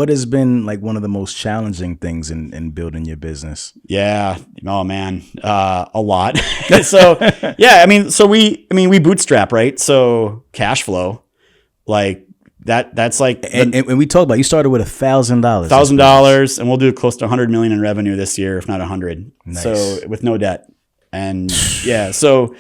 what has been like one of the most challenging things in building your business? Yeah. Oh man. A lot. So yeah, I mean, we bootstrap, right? So cash flow, like that's like, and we talked about, you started with $1,000, $1,000, and we'll do close to 100 million in revenue this year, if not 100. Nice. So with no debt. And yeah, so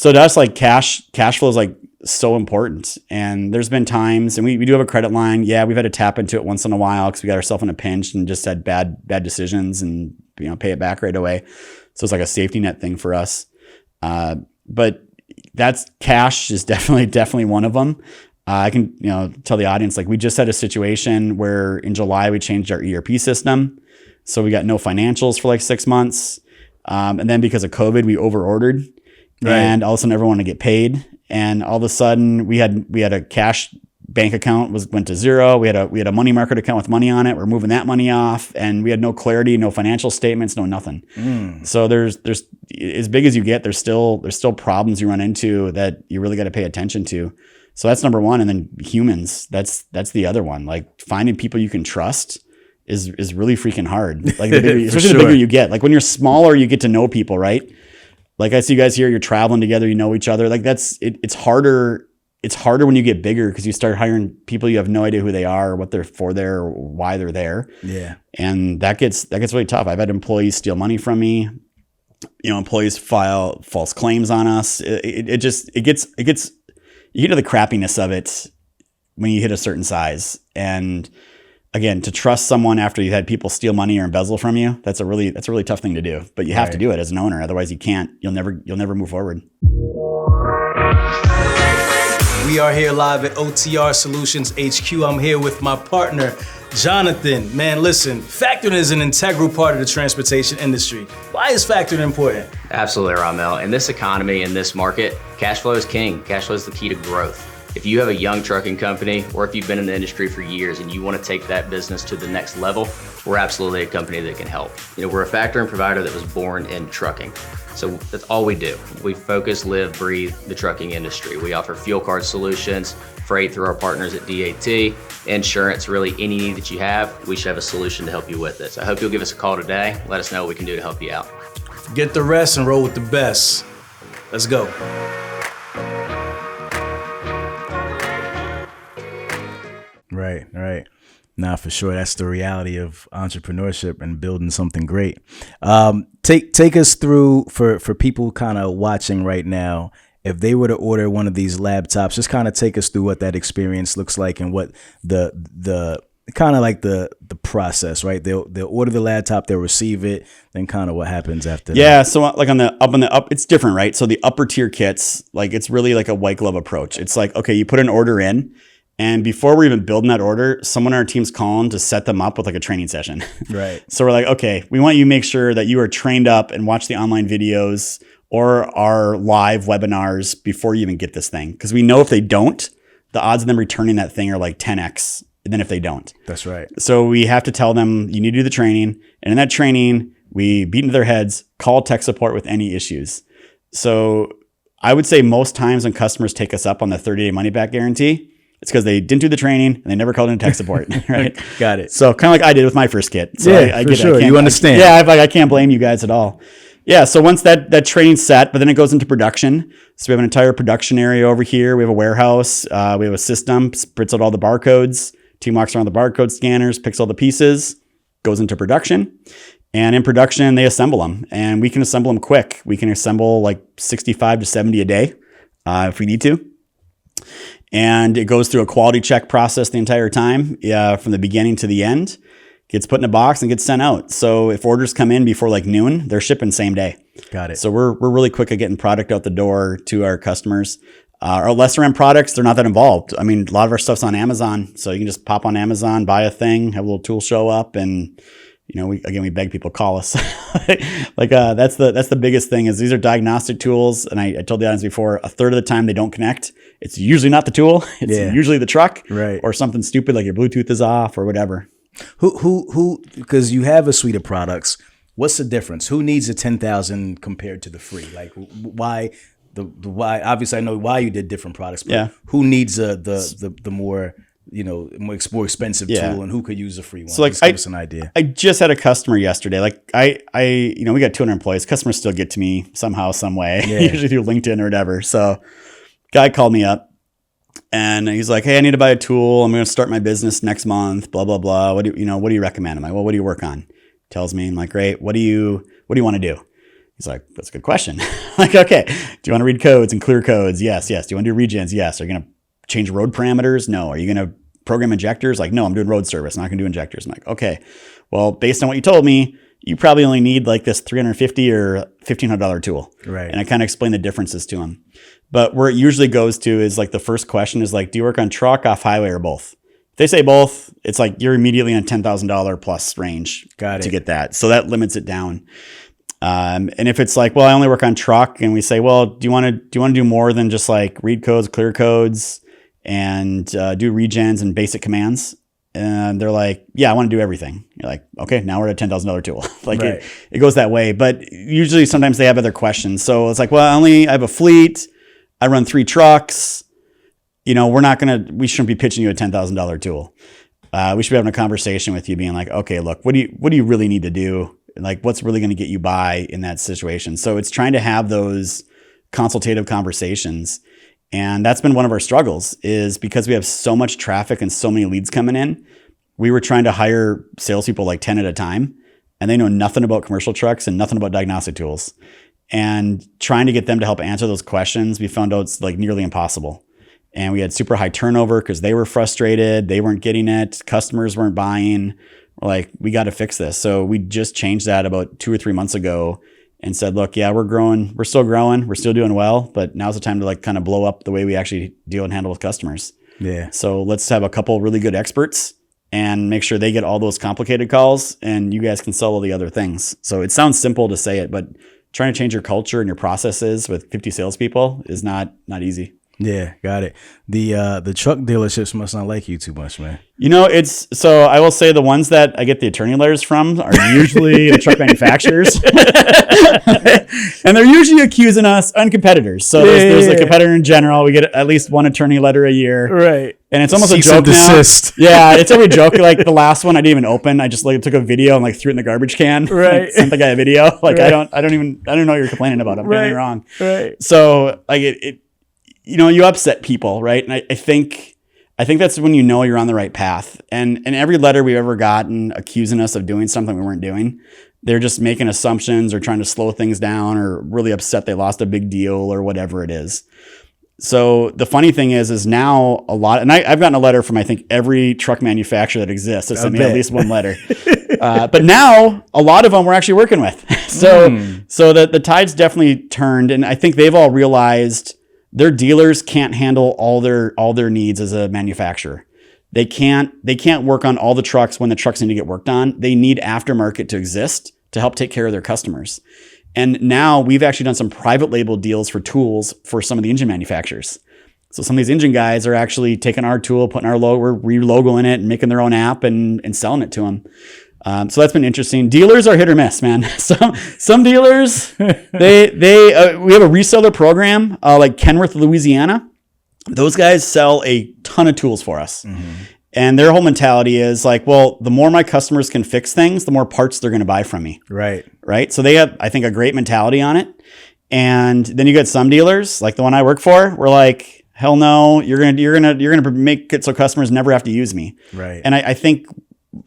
that's like cash flow is like so important. And there's been times, and we do have a credit line. Yeah, we've had to tap into it once in a while because we got ourselves in a pinch and just had bad decisions, and pay it back right away. So it's like a safety net thing for us. But that's cash is definitely one of them. I can tell the audience, like, we just had a situation where in July we changed our ERP system, so we got no financials for like 6 months. And then because of COVID, we over ordered, and all of a sudden everyone wanted to get paid. And all of a sudden we had a cash bank account went to zero. We had a money market account with money on it. We're moving that money off, and we had no clarity, no financial statements, no nothing. So there's as big as you get, there's still problems you run into that you really got to pay attention to. So that's number one. And then humans, that's the other one. Like, finding people you can trust is really freaking hard. Like, especially the bigger you get. Like, when you're smaller, you get to know people, right? Like, I see you guys here, you're traveling together, you know each other. Like, it's harder. It's harder when you get bigger because you start hiring people you have no idea who they are, or what they're for there, or why they're there. Yeah. And that gets really tough. I've had employees steal money from me. Employees file false claims on us. It gets you get to the crappiness of it when you hit a certain size. And again, to trust someone after you've had people steal money or embezzle from you, that's a really tough thing to do. But you have to do it as an owner. Otherwise you can't. You'll never move forward. We are here live at OTR Solutions HQ. I'm here with my partner, Jonathan. Man, listen, factoring is an integral part of the transportation industry. Why is factoring important? Absolutely, Rahmel. In this economy, in this market, cash flow is king. Cash flow is the key to growth. If you have a young trucking company, or if you've been in the industry for years and you want to take that business to the next level, we're absolutely a company that can help. We're a factoring provider that was born in trucking. So that's all we do. We focus, live, breathe the trucking industry. We offer fuel card solutions, freight through our partners at DAT, insurance, really any need that you have, we should have a solution to help you with it. So I hope you'll give us a call today. Let us know what we can do to help you out. Get the rest and roll with the best. Let's go. Right. Nah, for sure. That's the reality of entrepreneurship and building something great. Take us through, for people kind of watching right now, if they were to order one of these laptops, just kind of take us through what that experience looks like and what the kind of like the process, right? They'll order the laptop, they'll receive it, then kind of what happens after that. So like on the up, it's different, right? So the upper tier kits, like, it's really like a white glove approach. It's like, okay, you put an order in, and before we're even building that order, someone on our team's calling to set them up with like a training session. Right. So we're like, okay, we want you to make sure that you are trained up and watch the online videos or our live webinars before you even get this thing. Because we know if they don't, the odds of them returning that thing are like 10x than if they don't. That's right. So we have to tell them, you need to do the training. And in that training, we beat into their heads, call tech support with any issues. So I would say most times when customers take us up on the 30-day money-back guarantee, it's because they didn't do the training and they never called in tech support, right? Got it. So kind of like I did with my first kit. So yeah, I get sure. You understand. I can't blame you guys at all. Yeah. So once that training's set, but then it goes into production. So we have an entire production area over here. We have a warehouse. We have a system, spits out all the barcodes. Team walks around the barcode scanners, picks all the pieces, goes into production. And in production, they assemble them. And we can assemble them quick. We can assemble like 65 to 70 a day if we need to. And it goes through a quality check process the entire time, from the beginning to the end. Gets put in a box and gets sent out. So if orders come in before like noon, they're shipping same day. Got it. So we're really quick at getting product out the door to our customers. Our lesser end products, they're not that involved. I mean, a lot of our stuff's on Amazon. So you can just pop on Amazon, buy a thing, have a little tool show up, and we beg people to call us. That's the biggest thing is these are diagnostic tools. And I told the audience before, a third of the time they don't connect. It's usually not the tool. It's usually the truck, right? Or something stupid like your Bluetooth is off or whatever. Who? Because you have a suite of products. What's the difference? Who needs a 10,000 compared to the free? Like why? The why? Obviously, I know why you did different products. But who needs the more? more expensive tool and who could use a free one? So like, Just give us an idea. I just had a customer yesterday. Like we got 200 employees. Customers still get to me somehow, some way, usually through LinkedIn or whatever. So guy called me up and he's like, hey, I need to buy a tool. I'm going to start my business next month, blah, blah, blah. What do you recommend? I'm like, well, what do you work on? Tells me, I'm like, great. What do you want to do? He's like, that's a good question. Like, okay, do you want to read codes and clear codes? Yes. Do you want to do regens? Yes. Are you going to change road parameters? No. Are you going to program injectors? Like, no, I'm doing road service. I'm not going to do injectors. I'm like, okay, well, based on what you told me, you probably only need like this $350 or $1,500 tool. Right. And I kind of explain the differences to him. But where it usually goes to is like the first question is like, do you work on truck, off highway, or both? If they say both, it's like you're immediately in a $10,000 plus range to get that. So that limits it down. And if it's like, well, I only work on truck, and we say, well, do you want to do more than just like read codes, clear codes, and do regens and basic commands? And they're like, yeah, I want to do everything. You're like, okay, now we're at a $10,000 tool. Like it goes that way. But usually sometimes they have other questions. So it's like, well, I have a fleet. I run 3 trucks. We shouldn't be pitching you a $10,000 tool. We should be having a conversation with you being like, okay, look, what do you really need to do? Like, what's really going to get you by in that situation? So it's trying to have those consultative conversations. And that's been one of our struggles, is because we have so much traffic and so many leads coming in. We were trying to hire salespeople like 10 at a time, and they know nothing about commercial trucks and nothing about diagnostic tools. And trying to get them to help answer those questions, we found out it's like nearly impossible. And we had super high turnover because they were frustrated. They weren't getting it. Customers weren't buying. We're like, we got to fix this. So we just changed that about 2 or 3 months ago and said, look, yeah, we're growing. We're still growing. We're still doing well. But now's the time to like kind of blow up the way we actually deal and handle with customers. Yeah. So let's have a couple really good experts and make sure they get all those complicated calls, and you guys can sell all the other things. So it sounds simple to say it, but trying to change your culture and your processes with 50 salespeople is not easy. Yeah, got it. The truck dealerships must not like you too much, man. So I will say the ones that I get the attorney letters from are usually the truck manufacturers. And they're usually accusing us on competitors. So there's a competitor in general. We get at least one attorney letter a year. Right. And it's almost Cease a joke and desist. now. Yeah, it's every joke. Like the last one I didn't even open. I just took a video and threw it in the garbage can. Right. Sent the guy a video. I don't know what you're complaining about. I'm getting it wrong. Right. So you upset people, right? And I think that's when you're on the right path. And every letter we've ever gotten accusing us of doing something we weren't doing, they're just making assumptions or trying to slow things down or really upset they lost a big deal or whatever it is. So the funny thing is now a lot, and I've gotten a letter from I think every truck manufacturer that exists that sent me at least one letter. But now a lot of them we're actually working with. So the tide's definitely turned, and I think they've all realized their dealers can't handle all their needs as a manufacturer. They can't work on all the trucks when the trucks need to get worked on. They need aftermarket to exist to help take care of their customers. And now we've actually done some private label deals for tools for some of the engine manufacturers. So some of these engine guys are actually taking our tool, putting our logo, we're re-logoing it and making their own app and selling it to them. So that's been interesting. Dealers are hit or miss, man. Some dealers, we have a reseller program, like Kenworth, Louisiana. Those guys sell a ton of tools for us. Mm-hmm. And their whole mentality is like, well, the more my customers can fix things, the more parts they're going to buy from me. Right. So they have, I think, a great mentality on it. And then you get some dealers, like the one I work for, we're like, hell no, you're gonna make it so customers never have to use me. Right. And I think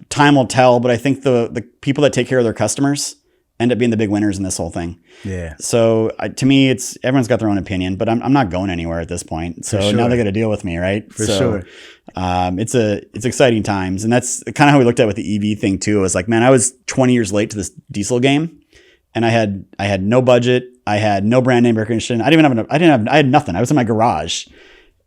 time will tell, but I think the people that take care of their customers end up being the big winners in this whole thing. Yeah. So to me, everyone's got their own opinion, but I'm not going anywhere at this point. So now they got to deal with me, right? For sure. It's exciting times, and that's kind of how we looked at with the EV thing too. It was like, man, I was 20 years late to this diesel game, and I had no budget, I had no brand name recognition, I had nothing. I was in my garage,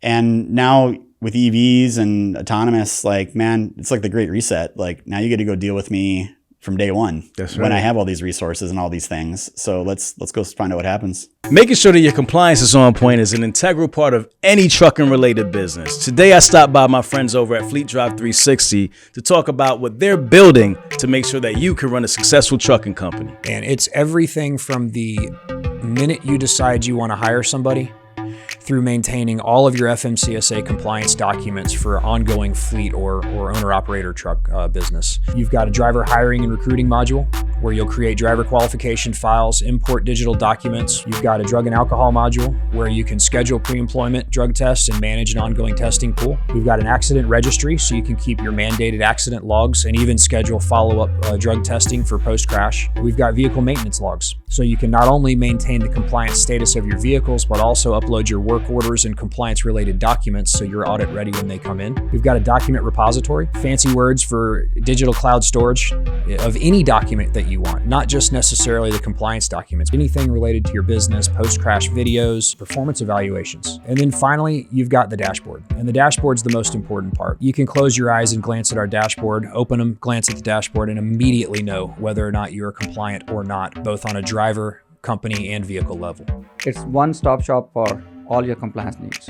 and now with EVs and autonomous, like, man, it's like the great reset. Like now you get to go deal with me from day one. That's right. When I have all these resources and all these things. So let's go find out what happens. Making sure that your compliance is on point is an integral part of any trucking related business. Today I stopped by my friends over at FLEETDRIVE 360 to talk about what they're building to make sure that you can run a successful trucking company. And it's everything from the minute you decide you want to hire somebody through maintaining all of your FMCSA compliance documents for ongoing fleet or owner-operator truck business. You've got a driver hiring and recruiting module where you'll create driver qualification files, import digital documents. You've got a drug and alcohol module where you can schedule pre-employment drug tests and manage an ongoing testing pool. We've got an accident registry so you can keep your mandated accident logs and even schedule follow-up drug testing for post-crash. We've got vehicle maintenance logs so you can not only maintain the compliance status of your vehicles, but also upload your work orders and compliance-related documents so you're audit ready when they come in. We've got a document repository, fancy words for digital cloud storage of any document that you want, not just necessarily the compliance documents, anything related to your business, post-crash videos, performance evaluations. And then finally, you've got the dashboard. And the dashboard's the most important part. You can close your eyes and glance at our dashboard, open them, glance at the dashboard, and immediately know whether or not you're compliant or not, both on a driver, company, and vehicle level. It's one-stop shop for all your compliance needs.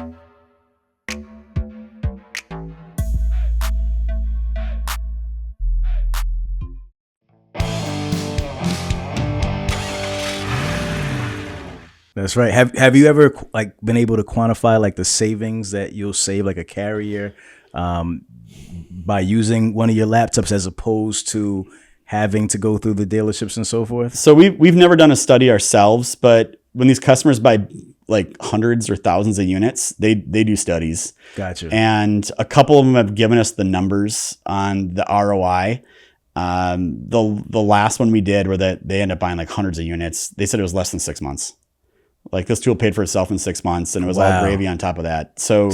That's right. Have you ever like been able to quantify like the savings that you'll save like a carrier by using one of your laptops as opposed to having to go through the dealerships and so forth? So we've never done a study ourselves, but when these customers buy like hundreds or thousands of units, they do studies. Gotcha. And a couple of them have given us the numbers on the ROI. The last one we did where they ended up buying like hundreds of units, they said it was less than 6 months. Like this tool paid for itself in 6 months, and it was all gravy on top of that. So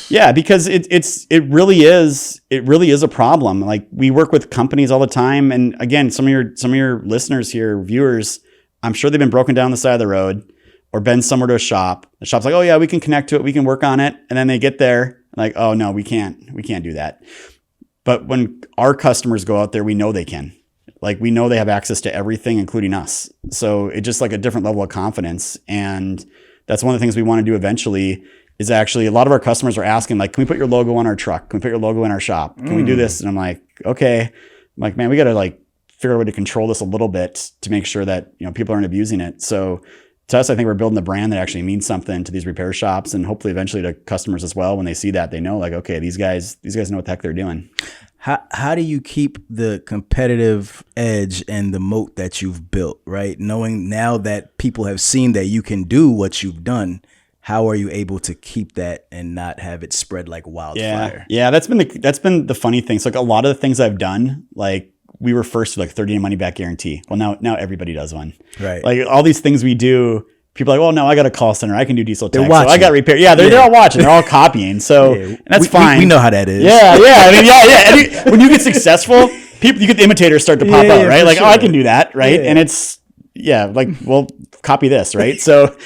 yeah, because it really is a problem. Like we work with companies all the time. And again, some of your listeners here, viewers, I'm sure they've been broken down the side of the road or been somewhere to a shop. The shop's like, oh yeah, we can connect to it. We can work on it. And then they get there like, oh no, we can't do that. But when our customers go out there, we know they can. Like we know they have access to everything, including us. So it's just like a different level of confidence. And that's one of the things we want to do eventually is actually a lot of our customers are asking like, can we put your logo on our truck? Can we put your logo in our shop? Can we do this? And I'm like, okay. I'm like, man, we got to like figure out a way to control this a little bit to make sure that, people aren't abusing it. So to us, I think we're building a brand that actually means something to these repair shops and hopefully eventually to customers as well. When they see that, they know like, okay, these guys know what the heck they're doing. How do you keep the competitive edge and the moat that you've built, right? Knowing now that people have seen that you can do what you've done, how are you able to keep that and not have it spread like wildfire? Yeah, that's been the funny thing. So like a lot of the things I've done, like we were first with like 30-day money back guarantee. Well, now everybody does one. Right. Like all these things we do, people are like, well, no, I got a call center. I can do diesel tech. So I got repair. Yeah, they're all watching. They're all copying. So and that's fine. We know how that is. Yeah. I mean, when you get successful, you get the imitators start to pop out, right? Like, sure. Oh, I can do that, right? Yeah. And it's, like, well, copy this, right? So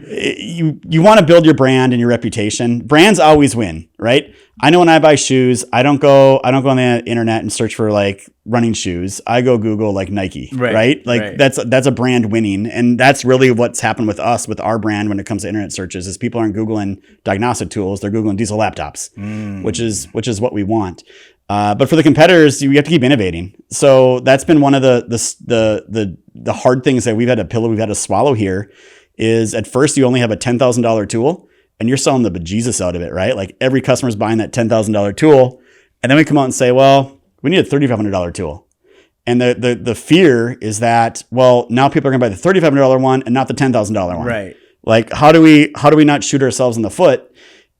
you want to build your brand and your reputation. Brands always win, right? I know when I buy shoes, I don't go on the internet and search for like running shoes. I go Google like Nike, right? Like that's a brand winning. And that's really what's happened with us, with our brand when it comes to internet searches is people aren't Googling diagnostic tools. They're Googling diesel laptops, which is what we want. But for the competitors, you have to keep innovating. So that's been one of the hard things that we've had to swallow here is at first you only have a $10,000 tool and you're selling the bejesus out of it, right? Like every customer's buying that $10,000 tool. And then we come out and say, well, we need a $3,500 tool. And the fear is that, well, now people are gonna buy the $3,500 one and not the $10,000 one. Right. Like how do we not shoot ourselves in the foot?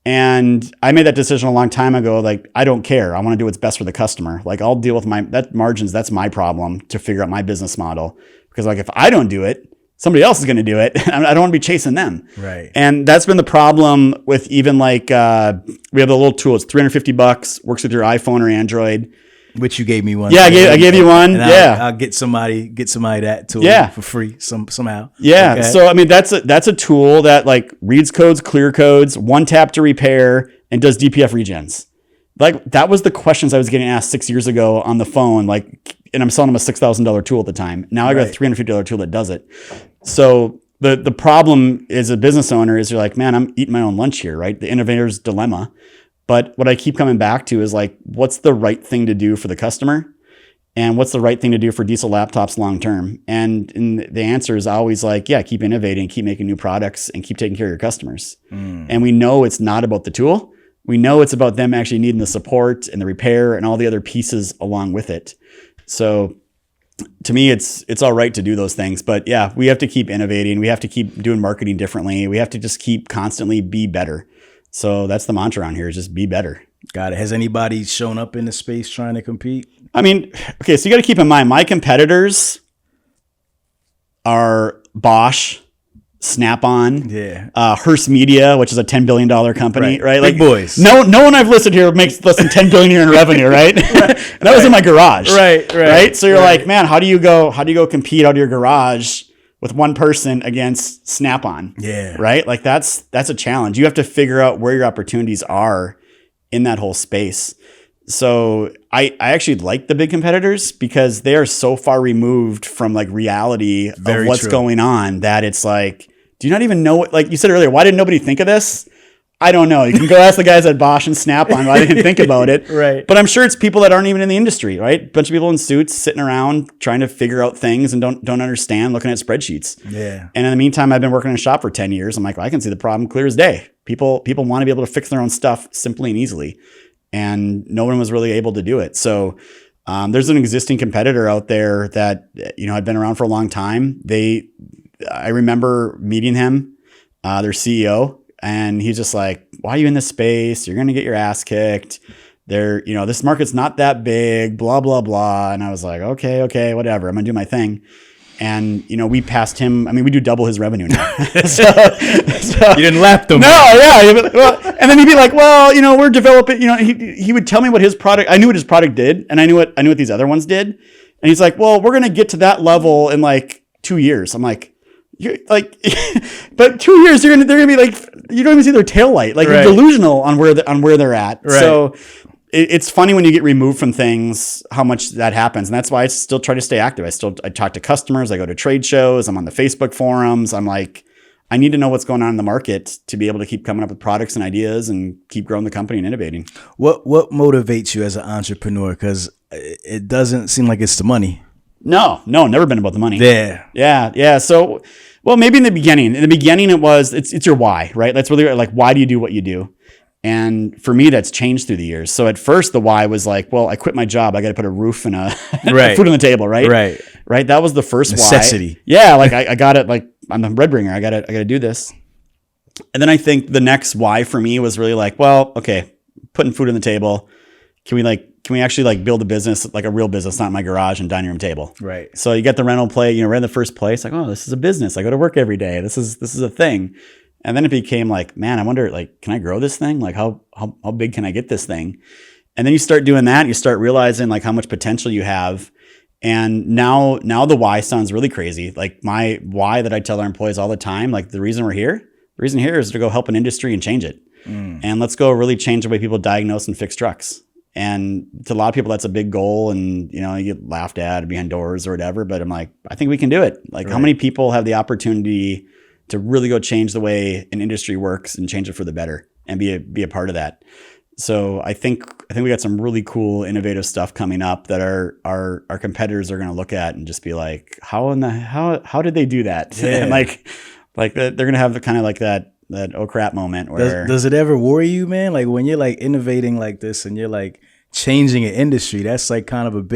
And I made that decision a long time ago. Like, I don't care. I want to do what's best for the customer. Like I'll deal with margins. That's my problem to figure out my business model. Because like, if I don't do it, somebody else is going to do it. I don't want to be chasing them. Right. And that's been the problem with even like, we have a little tool. It's $350, works with your iPhone or Android. Which you gave me one. Yeah, I gave you one. And I'll get somebody that tool for free somehow. Yeah. Okay. So I mean that's a tool that like reads codes, clear codes, one tap to repair, and does DPF regens. Like that was the questions I was getting asked 6 years ago on the phone. Like, and I'm selling them a $6,000 tool at the time. Now I got a $350 tool that does it. So the problem as a business owner is you're like, man, I'm eating my own lunch here, right? The innovator's dilemma. But what I keep coming back to is like, what's the right thing to do for the customer? And what's the right thing to do for diesel laptops long term? And the answer is always like, yeah, keep innovating, keep making new products, and keep taking care of your customers. And we know it's not about the tool. We know it's about them actually needing the support and the repair and all the other pieces along with it. So to me, it's all right to do those things. But yeah, we have to keep innovating. We have to keep doing marketing differently. We have to just keep constantly be better. So that's the mantra around here, is just be better. Got it. Has anybody shown up in the space trying to compete? I mean, okay, so you got to keep in mind, my competitors are Bosch, Snap-on, Hearst Media, which is a $10 billion company, right? Big boys. No one I've listed here makes less than $10 billion a year in revenue, right? That was in my garage, right? So you're like, man, how do you go compete out of your garage with one person against Snap-on? Yeah, right. Like that's a challenge. You have to figure out where your opportunities are in that whole space. So I actually like the big competitors because they are so far removed from like reality of what's going on that it's like, do you not even know what, like you said earlier, why didn't nobody think of this? I don't know. You can go ask the guys at Bosch and Snap-on why they didn't think about it. Right. But I'm sure it's people that aren't even in the industry, right? Bunch of people in suits sitting around trying to figure out things and don't understand, looking at spreadsheets. Yeah. And in the meantime, I've been working in a shop for 10 years. I'm like, well, I can see the problem clear as day. People want to be able to fix their own stuff simply and easily. And no one was really able to do it. So there's an existing competitor out there that, had been around for a long time. I remember meeting him, their CEO, and he's just like, why are you in this space? You're going to get your ass kicked. This market's not that big, blah, blah, blah. And I was like, okay, whatever. I'm going to do my thing. And, we passed him. I mean, we do double his revenue now. so you didn't lap them. No, yeah. Well, and then he'd be like, well, we're developing, he would tell me what his product, I knew what his product did. And I knew what these other ones did. And he's like, well, we're going to get to that level in like 2 years. I'm like, you're like, but 2 years, they're going to be like, you don't even see their tail light. Like you're delusional on where they're at. Right. So it's funny when you get removed from things, how much that happens. And that's why I still try to stay active. I talk to customers. I go to trade shows. I'm on the Facebook forums. I'm like, I need to know what's going on in the market to be able to keep coming up with products and ideas and keep growing the company and innovating. What motivates you as an entrepreneur? Because it doesn't seem like it's the money. No, never been about the money. Yeah. So, well, maybe in the beginning, it's your why, right? That's really like, why do you do what you do? And for me, that's changed through the years. So at first the why was like, well, I quit my job. I got to put a roof and food on the table. Right. That was the first necessity. Why. Yeah. Like I got it. Like I'm the breadbringer. I got to do this. And then I think the next why for me was really like, well, okay, putting food on the table. Can we actually like build a business, like a real business, not in my garage and dining room table? Right. So you get the rental play, rent the first place. Like, oh, this is a business. I go to work every day. This is a thing. And then it became like, man, I wonder, like, can I grow this thing? Like, how big can I get this thing? And then you start doing that, and you start realizing like how much potential you have. And now the why sounds really crazy. Like my why that I tell our employees all the time, like the reason here is to go help an industry and change it. And let's go really change the way people diagnose and fix trucks. And to a lot of people, that's a big goal, and you get laughed at behind doors or whatever. But I'm like, I think we can do it. Like, How many people have the opportunity to really go change the way an industry works and change it for the better and be a part of that? So I think we got some really cool, innovative stuff coming up that our competitors are going to look at and just be like, how did they do that? Yeah. And like they're going to have the kind of like that oh crap moment where does it ever worry you, man? Like when you're like innovating like this and you're like changing an industry, that's like kind of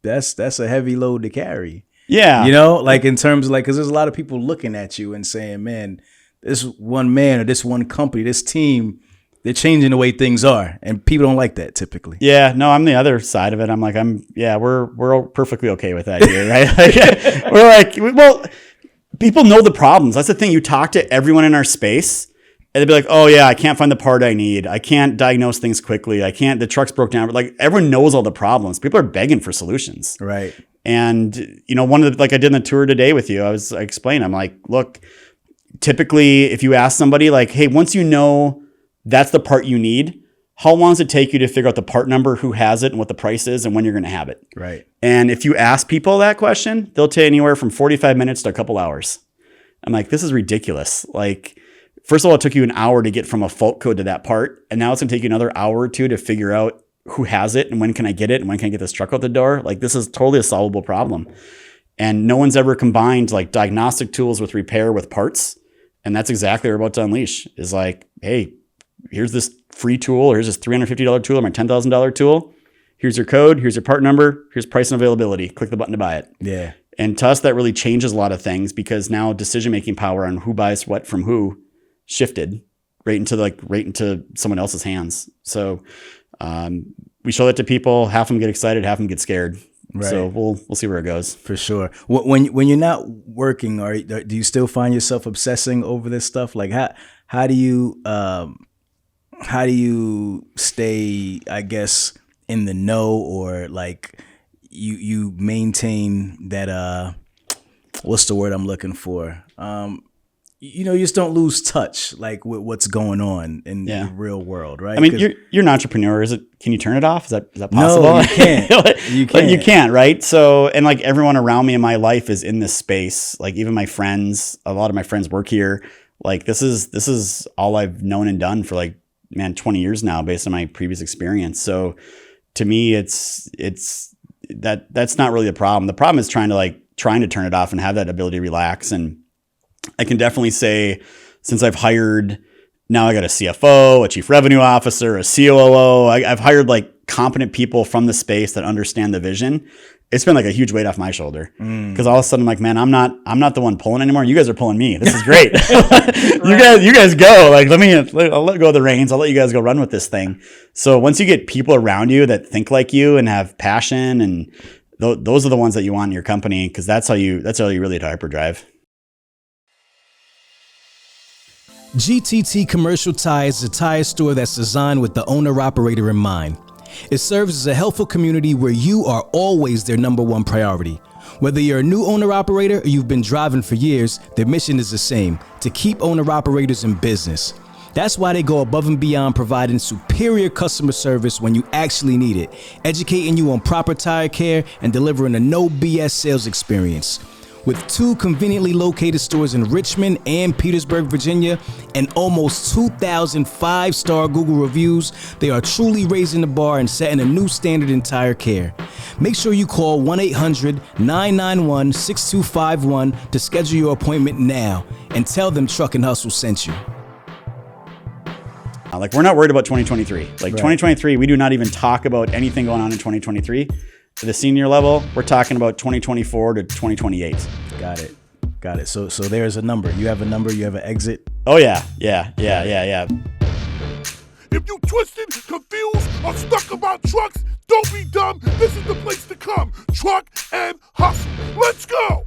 that's a heavy load to carry. Yeah. Like in terms of like, cause there's a lot of people looking at you and saying, man, this one man or this one company, this team, they're changing the way things are. And people don't like that typically. Yeah, no, I'm the other side of it. I'm like, we're perfectly okay with that here, right? Like, we're like, well, people know the problems. That's the thing. You talk to everyone in our space and they'd be like, oh yeah, I can't find the part I need. I can't diagnose things quickly. The truck's broke down. But like everyone knows all the problems. People are begging for solutions. Right. And, one of the, like I did in the tour today with you, I explained, I'm like, look, typically if you ask somebody like, hey, once you know that's the part you need, how long does it take you to figure out the part number, who has it and what the price is and when you're going to have it? Right. And if you ask people that question, they'll tell you anywhere from 45 minutes to a couple hours. I'm like, this is ridiculous. Like, first of all, it took you an hour to get from a fault code to that part. And now it's going to take you another hour or two to figure out who has it and when can I get it and when can I get this truck out the door? Like this is totally a solvable problem. And no one's ever combined like diagnostic tools with repair with parts. And that's exactly what we're about to unleash is like, hey, here's this free tool, or here's this $350 tool or my $10,000 tool. Here's your code. Here's your part number. Here's price and availability. Click the button to buy it. Yeah. And to us, that really changes a lot of things because now decision-making power on who buys what from who shifted right into someone else's hands. So we show that to people. Half of them get excited. Half of them get scared. Right. So we'll see where it goes. For sure. When you're not working, do you still find yourself obsessing over this stuff? Like how do you stay, I guess, in the know, or like you maintain that what's the word I'm looking for? You just don't lose touch like with what's going on in the real world, right? I mean, you're an entrepreneur. Can you turn it off? Is that possible? No, you can't. You can't. You can't, right? So, and like everyone around me in my life is in this space. Like even my friends, a lot of my friends work here. Like this is all I've known and done for 20 years now, based on my previous experience. So, to me, it's that's not really the problem. The problem is trying to turn it off and have that ability to relax. And I can definitely say, since I've hired, now I got a CFO, a chief revenue officer, a COO. I've hired competent people from the space that understand the vision. It's been a huge weight off my shoulder because all of a sudden I'm like, man, I'm not the one pulling anymore. You guys are pulling me. This is great. You guys go. I'll let go of the reins. I'll let you guys go run with this thing. So once you get people around you that think like you and have passion, and those are the ones that you want in your company, because that's how you really hit hyperdrive. GTT Commercial Tires is a tire store that's designed with the owner-operator in mind. It serves as a helpful community where you are always their number one priority. Whether you're a new owner-operator or you've been driving for years, their mission is the same: to keep owner-operators in business. That's why they go above and beyond, providing superior customer service when you actually need it, educating you on proper tire care, and delivering a no BS sales experience. With 2 conveniently located stores in Richmond and Petersburg, Virginia, and almost 2,000 5-star Google reviews, they are truly raising the bar and setting a new standard in tire care. Make sure you call 1-800-991-6251 to schedule your appointment now, and tell them Truck and Hustle sent you. We're not worried about 2023. Right. 2023, we do not even talk about anything going on in 2023. To the senior level, we're talking about 2024 to 2028. Got it. So there's a number. You have a number. You have an exit. Oh yeah. If you twisted, confused, or stuck about trucks, don't be dumb. This is the place to come. Truck and Hustle. Let's go.